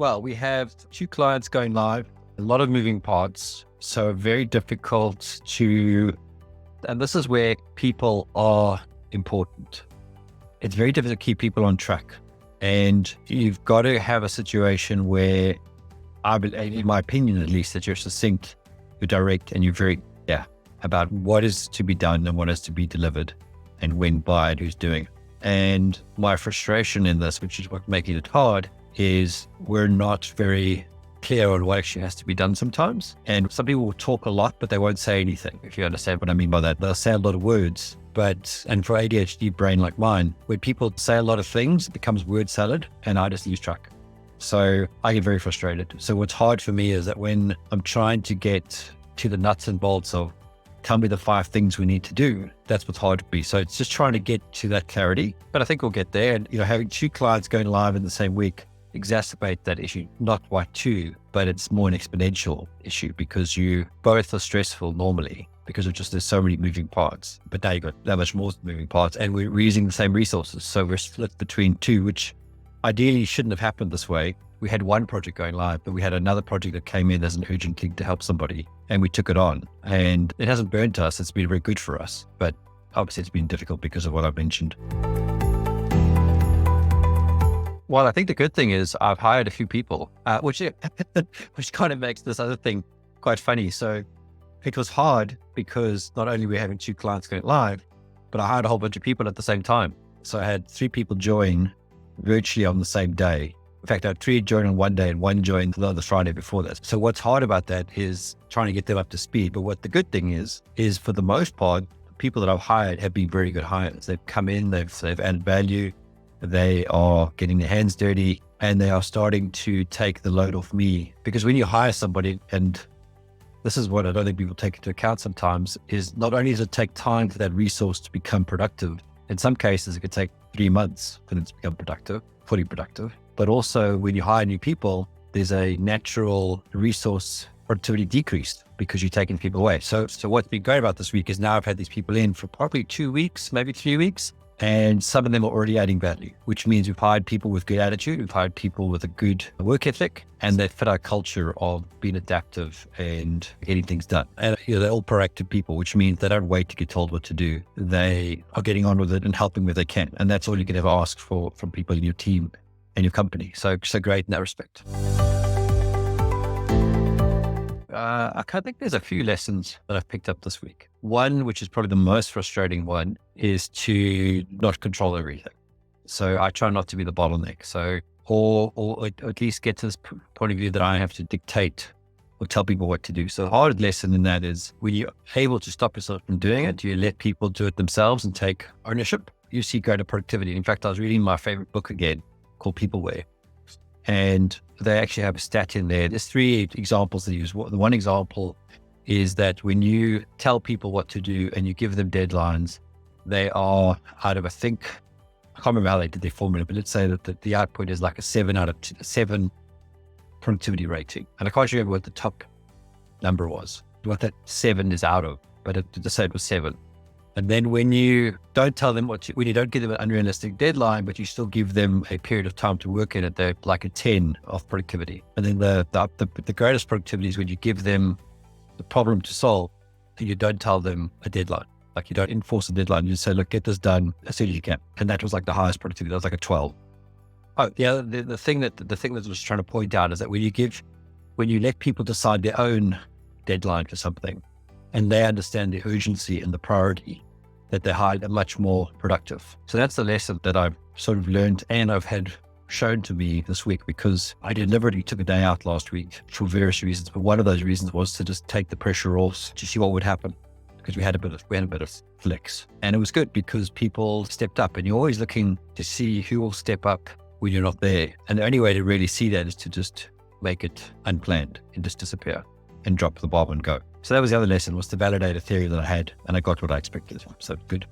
Well, we have 2 clients going live, a lot of moving parts. So very difficult and this is where people are important. It's very difficult to keep people on track. And you've got to have a situation where, in my opinion at least, that you're succinct, you're direct, and you're very clear about what is to be done and what is to be delivered and when by and who's doing it. And my frustration in this, which is what's making it hard, is we're not very clear on what actually has to be done sometimes. And some people will talk a lot, but they won't say anything, if you understand what I mean by that. They'll say a lot of words, and for ADHD brain like mine, when people say a lot of things, it becomes word salad and I just lose track. So I get very frustrated. So what's hard for me is that when I'm trying to get to the nuts and bolts of tell me the 5 things we need to do, that's what's hard to be. So it's just trying to get to that clarity, but I think we'll get there. And, having 2 clients going live in the same week exacerbate that issue, not quite 2, but it's more an exponential issue because you both are stressful normally because there's so many moving parts, but now you've got that much more moving parts and we're using the same resources. So we're split between 2, which ideally shouldn't have happened this way. We had 1 project going live, but we had another project that came in as an urgent thing to help somebody and we took it on and it hasn't burnt us. It's been very good for us, but obviously it's been difficult because of what I've mentioned. Well, I think the good thing is I've hired a few people, which kind of makes this other thing quite funny. So it was hard because not only were we having 2 clients going live, but I hired a whole bunch of people at the same time. So I had 3 people join virtually on the same day. In fact, I had 3 join on one day and 1 joined the Friday before that. So what's hard about that is trying to get them up to speed. But what the good thing is for the most part, the people that I've hired have been very good hires. They've come in, they've added value. They are getting their hands dirty and they are starting to take the load off me. Because when you hire somebody, and this is what I don't think people take into account sometimes, is not only does it take time for that resource to become productive, in some cases it could take 3 months for them to become productive, fully productive. But also when you hire new people, there's a natural resource productivity decrease because you're taking people away. So what's been great about this week is now I've had these people in for probably 2 weeks, maybe 3 weeks. And some of them are already adding value, which means we've hired people with good attitude, we've hired people with a good work ethic, and they fit our culture of being adaptive and getting things done. And they're all proactive people, which means they don't wait to get told what to do. They are getting on with it and helping where they can. And that's all you can ever ask for from people in your team and your company. So great in that respect. I think there's a few lessons that I've picked up this week. One, which is probably the most frustrating one, is to not control everything. So I try not to be the bottleneck. So, or at least get to this point of view that I have to dictate or tell people what to do. So the hard lesson in that is when you're able to stop yourself from doing it, you let people do it themselves and take ownership, you see greater productivity. In fact, I was reading my favorite book again called Peopleware. And they actually have a stat in there. There's 3 examples they use. The one example is that when you tell people what to do and you give them deadlines, they are out of, I can't remember how they did their formula, but let's say that the output is like a 7 out of 7 productivity rating. And I can't remember what the top number was, what that 7 is out of, but just say it was 7. And then when you don't tell them when you don't give them an unrealistic deadline, but you still give them a period of time to work in it, they're like a 10 of productivity. And then the greatest productivity is when you give them the problem to solve and you don't tell them a deadline. Like you don't enforce a deadline. You just say, look, get this done as soon as you can. And that was like the highest productivity. That was like a 12. Oh, the thing that I was trying to point out is that when you let people decide their own deadline for something, and they understand the urgency and the priority, that they are much more productive. So that's the lesson that I've sort of learned and I've had shown to me this week, because I deliberately took a day out last week for various reasons. But one of those reasons was to just take the pressure off to see what would happen, because we had a bit of flex. And it was good because people stepped up, and you're always looking to see who will step up when you're not there. And the only way to really see that is to just make it unplanned and just disappear and drop the bomb and go. So that was the other lesson, was to validate a theory that I had, and I got what I expected. So good.